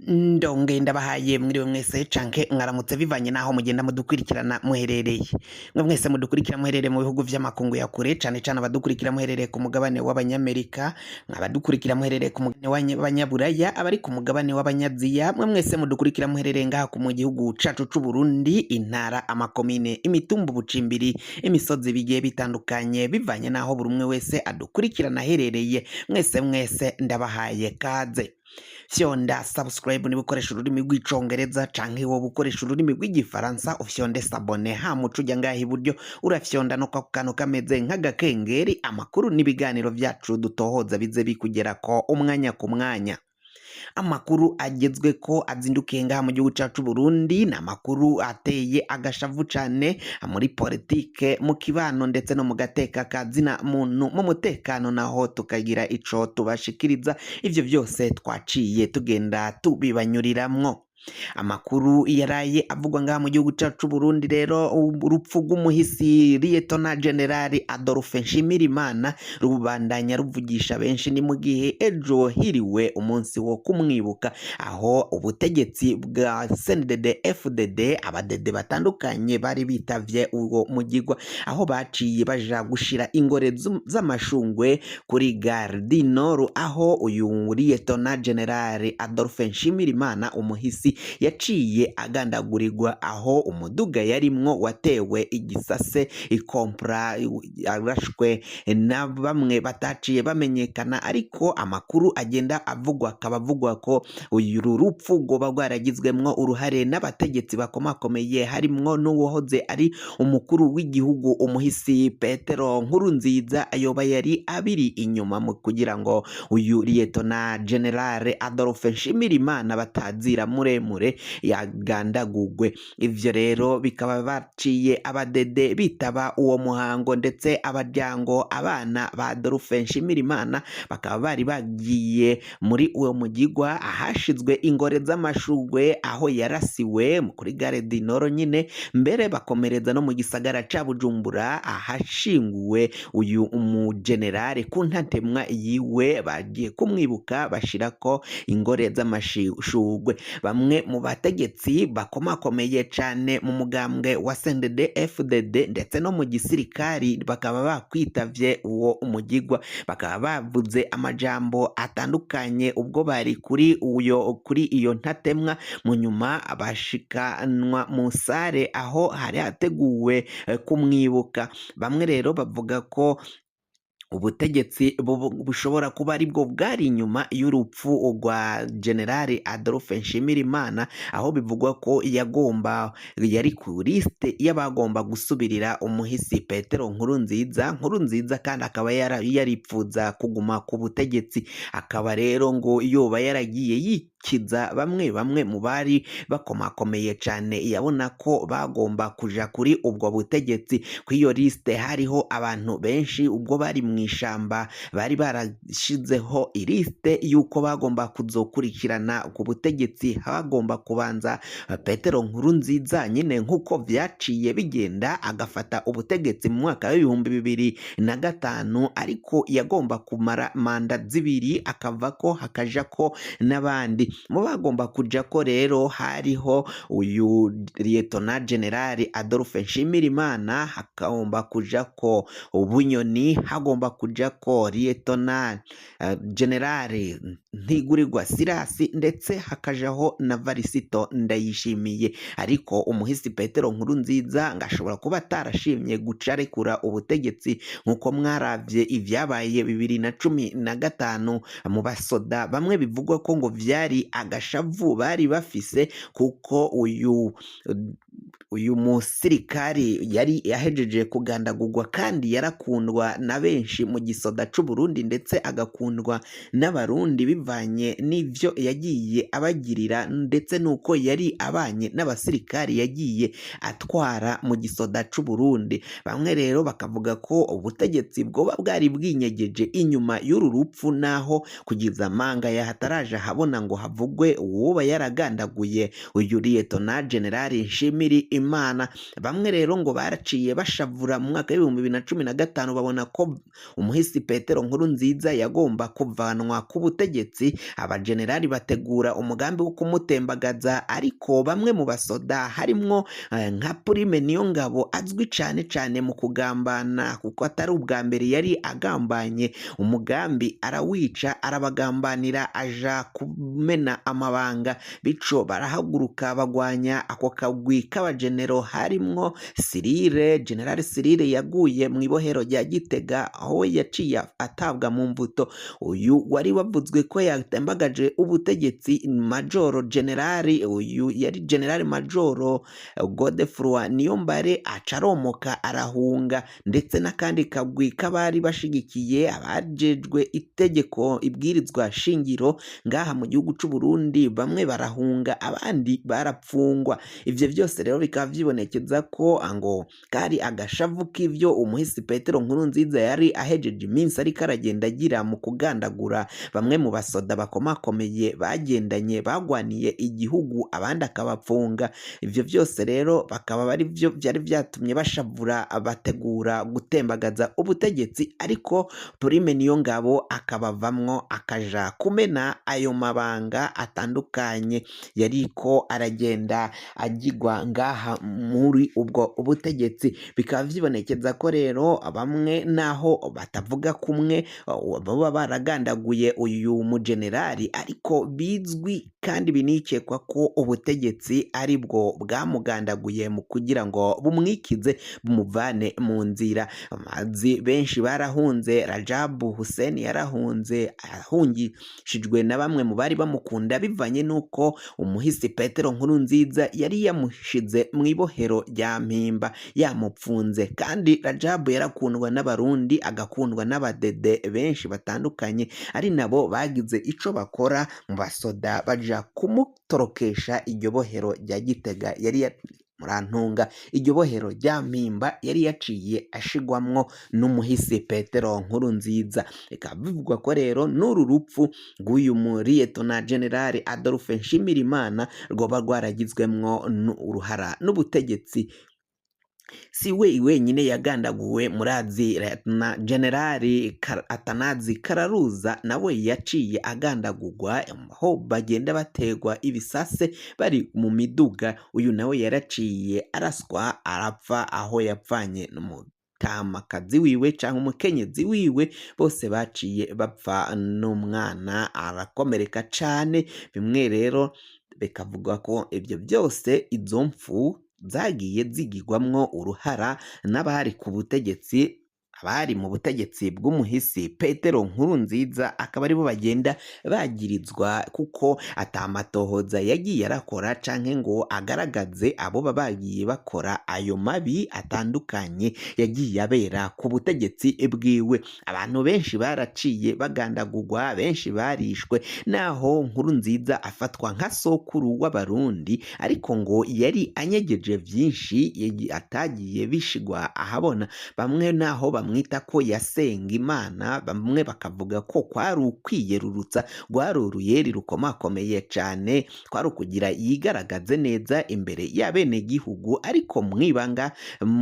Ndonge ndabahaye mwiriwe mwese canke mwaramutse bivanye naho mugenda mudukurikirana muherereye. Mwe mwese mudukurikira muherereye mu bihugu vy'amakungu ya kure cane cane abadukurikira muherereye ku mugabane w'abanyamerika, abadukurikira muherereye ku mugabane w'abanyaburaya, abari ku mugabane w'abanyaziya, mwe mwese mudukurikira muherereye ngaha mu gihugu cacu c'u Burundi, intara, amakomine, imitumba, ubucimbiri, imisozi bigiye bitandukanye bivanye naho buri umwe wese adukurikirana aherereye. Mwese ndabahaye kaze. Fyonda subscribe niba ukoresha ururimi rw'icongereza canke wowe ukoresha ururimi rw'igifaransa ufyonde sabone hamuca ujya ngaha iburyo urafyonda no kwa kantu kameze nk'agakengeri amakuru n'ibiganiro vyacu dutohoza bize bikugerako umwanya ku mwanya. Amakuru agezwe ko azindukiye ngaha mu gihugu cacu Burundi na makuru ateye agashavu cane muri politike, mu kibano ndetse no mu gateka kazina muntu, mu mutekano naho tukagira ico tubashikiriza. Ivyo vyose twaciye tugenda tubibanyuriramwo. Amakuru yaraye avugwa ngaha mu gihugu cacu Burundi rero urupfu rw'umuhisi Lieutenant General Adolphe Nshimirimana rubandanya ruvugisha benshi, ni mu gihe ejo hiriwe umunsi wo kumwibuka, aho ubutegetsi bwa CNDD FDD abadede batandukanye bari bitavye uwo mugigwa, aho baciye baja gushira ingore z'amashungwe kuri Gare du Nord, aho uyu Lieutenant General Adolphe Nshimirimana umuhisi yaciye agandagurirwa, aho umuduga yarimwo watewe igisase ikompra arashwe na bamwe bataciye bamenyekana, ariko amakuru agenda avugwa akaba avugwa ko uyu rupfu rwoba rwaragizwemwo uruhare n'abategetsi bakomakomeye, harimwo n'uwahoze ari umukuru w'igihugu umuhisi Petero Nkurunziza, ayoba yari abiri inyuma mu kugira ngo uyu Lieutenant General Adolphe Nshimirimana batazira muremure yagandagugwe. Ivyo rero bikaba baciye abadede bitaba uwo muhango, ndetse abaryango abana ba Adolphe Nshimirimana bakaba bari bagiye muri uwo mugigwa ahashizwe ingore z'amashugwe, aho yarasiwe kuri Gare du Nord nyine, mbere bakomereza no mu gisagara ca Bujumbura ahashinguwe uyu umugenerale ku ntatemwa yiwe, bagiye kumwibuka bashirako ingore z'amashugwe. Bamwe mu bategetsi bakomakomeye cane mu mugambwe wa CNDD FDD ndetse no mu gisirikari bakaba bakwitavye uwo umugigwa, bakaba bavuze amajambo atandukanye ubwo bari kuri iyo ntatemwa, mu nyuma abashikanwa mu sare aho hari hateguwe kumwibuka. Bamwe rero bavuga ko ubutegetsi bushobora kuba aribwo bwari inyuma y'urupfu rwa General Adolphe Nshimirimana, aho bivugwa ko yari ku liste y'abagomba gusubirira umuhisi Petero Nkurunziza kandi akaba yaripfuza kuguma ku butegetsi, akaba rero ngo yoba yaragiye yikiza bamwe mu bari bakomakomeye cane, yabona ko bagomba kuja kuri ubwo butegetsi. Kw'iyo liste hariho abantu benshi, ubwo bari mw'ishamba bari barashizeho iliste yuko bagomba kuzokurikirana ku butegetsi, hagomba kubanza Petero Nkurunziza nyine nk'uko vyaciye bigenda agafata ubutegetsi mu mwaka w'2005, ariko yagomba kumara manda zibiri akavako hakajako n'abandi. Mu bagomba kujako rero hariho uyu Lieutenant General Adolphe Nshimirimana, hagomba kujako Bunyoni, hagomba kujako Lieutenant General Ntigurirwa Sirasi, ndetse hakajaho na Varisito Ndayishimiye, ariko umuhisi Petero Nkurunziza ngashobora kuba atarashimye guca arekura ubutegetsi nk'uko mwaravye ivyabaye 2015 mu basoda. Bamwe bivugwa ko ngo vyari agashavu bari bafise, kuko uyu musirikari yari yahejeje kugandagurwa kandi yarakundwa na benshi mu gisoda c'u Burundi, ndetse agakundwa n'abarundi bivanye n'ivyo yagiye abagirira, ndetse nuko yari abanye n'abasirikari yagiye atwara mu gisoda c'u Burundi. Bamwe rero bakavuga ko ubutegetsi bwoba bwari bwinyegeje inyuma y'uru rupfu, naho kugeza amanga yahataraje habona ngo havugwe uwoba yaragandaguye uyu Lieutenant General Nshimirimana. Imana. Bamwe rero ngo baraciye bashavura mu mwaka w'ibihumbi 2015 babona ko umuhisi Petero Nkurunziza yagomba kuvanwa ku butegetsi, abajenerali bategura umugambi wo kumutembagaza, ariko bamwe mu basoda harimwo nka Prime Niyongabo azwi cane cane mu kugambana, kuko atari ubwa mbere yari agambanye umugambi arawica, arabagambanira aja kumena amabanga, bico barahaguruka bagwanya ako kagwi k'abajenero harimwo Sirire, General Sirire yaguye mu ibohero rya Gitega aho yaciye atabwa mu mbuto. Uyu wari wavuzwe ko yatembagaje ubutegetsi Majoro Generali, uyu yari General Majoro Godefroid Niyombare acaromoka arahunga, ndetse n'akandi kagwi k'abari bashigikiye abajejwe itegeko ibwirizwa shingiro ngaha mu gihugu c'u Burundi, bamwe barahunga abandi barapfungwa. Ivyo byose rero bikaba vyibonekeza ko ngo kari agashavu k'ivyo umuhisi Petero Nkurunziza yari ahejeje iminsi ariko aragenda agira mu kugandagura bamwe mu basoda bakomakomeye bagendanye bagwaniye igihugu, abandi akabapfunga. Ivyo byose rero bakaba bari byo byari vyatumye bashavura bategura gutembagaza ubutegetsi, ariko Prime Niyongabo akabavamwo akaja kumena ayo mabanga atandukanye yariko aragenda agigwa ngaha muri ubwo ubutegetsi. Bikaba vyibonekeza ko rero bamwe naho batavuga kumwe baba baragandaguye uyu mujenerali, ariko bizwi kandi binikekwa ko ubutegetsi ari bwo bwamugandaguye mu kugira ngo bumwikize bumuvane mu nzira. Amazi benshi barahunze, Rajabu Hussein yarahunze, ahungishijwe na bamwe mu bari bamukunda bivanye nuko umuhisi Petero Nkurunziza yari yamushize mu ibohero rya Mpimba yamupfunze. Kandi Rajabu yarakundwa n'abarundi, agakundwa n'abadede benshi batandukanye, ari nabo bagize ico bakora mu basoda baja kumutorokesha iryo bohero rya Gitega yari murantunga. Iryo bohero rya Mpimba yari yaciye ashigwamwo n'umuhisi Petero Nkurunziza. Bikaba bivugwa ko rero n'uru rupfu rw'uyu Liyetona General Adolphe Nshimirimana rwoba rwaragizwemwo uruhara n'ubutegetsi. Si we wenyine yagandaguwe, murazi na Generali Atanazi Kararuza nawe yaciye agandagurwa aho bagenda bategwa ibisase bari mu miduga. Uyu nawe yaraciye araswa arapfa, aho yapfanye n'umutamakazi wiwe canke umukenyezi wiwe, bose baciye bapfa, n'umwana arakomereka cane. Bimwe rero bikavuga ko ibyo byose izo mpfu zagiye zigirwamwo uruhara n'abari ku butegetsi, abari mu butegetsi bw'umuhisi Petero Nkurunziza, akaba aribo bagenda bagirizwa, kuko atamatohoza yagiye arakora canke ngo agaragaze abo bagiye bakora ayo mabi atandukanye yagiye abera ku butegetsi bwiwe. Abantu benshi baraciye bagandagurwa, benshi barishwe, naho Nkurunziza afatwa nka sokuru w'abarundi, ariko ngo yari anyegeje vyinshi atagiye bishigwa ahabona. Bamwe naho bamwita ko yasenga Imana, bamwe bakavuga ko kwari ukwiyerurutsa, rwari uruyeri rukomakomeye cane, kwari ukugira yigaragaze neza imbere y'abenegihugu, ariko mu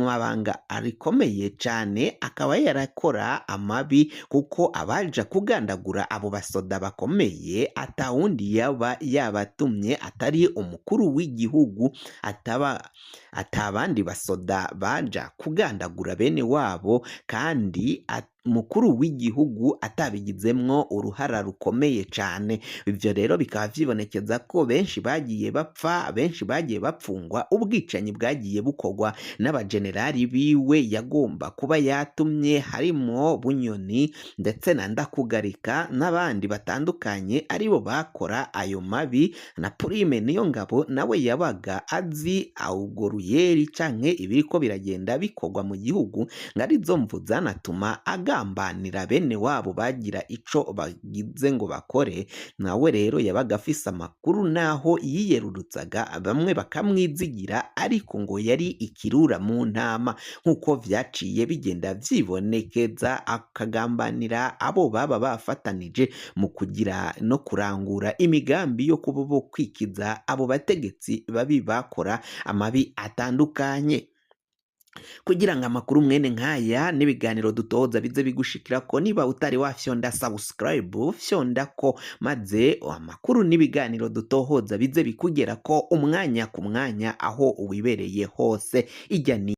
mabanga arikomeye cane akaba yarakora amabi, kuko abaja kugandagura abo basoda bakomeye atawundi yaba yabatumye atari umukuru w'igihugu, atabandi basoda baja kugandagura bene wabo, kandi mukuru w'igihugu atabigizemwo uruhara rukomeye cane. Ivyo rero bikaba vyibonekeza ko benshi bagiye bapfa, benshi bagiye bapfungwa, ubwicanyi bwagiye bukorwa n'abajenerali biwe yagomba kuba yatumye, harimo Bunyoni ndetse na Ndakugarika n'abandi batandukanye aribo bakora ayo mabi, na Prime Niyongabo nawe yabaga azi urwo ruyeri canke ibiriko biragenda bikorwa mu gihugu, ngari zo mvu zanatuma kugambanira bene wabo bagira ico bagize ngo bakore, nawe rero yabaga afise amakuru naho yiyerurutsaga bamwe bakamwizigira, ariko ngo yari ikirura mu ntama nk'uko vyaciye bigenda vyibonekeza, akagambanira abo baba bafatanije mu kugira no kurangura imigambi yo kuba bo kwikiza abo bategetsi babi bakora amabi atandukanye. Kugira ngo amakuru mwene nk'aya n'ibiganiro dutoza bize bigushikirako, niba utari wafyonda subscribe fyondako, maze amakuru n'ibiganiro dutohoza bize bikugerako umwanya ku mwanya aho wibereye hose. Ijya ni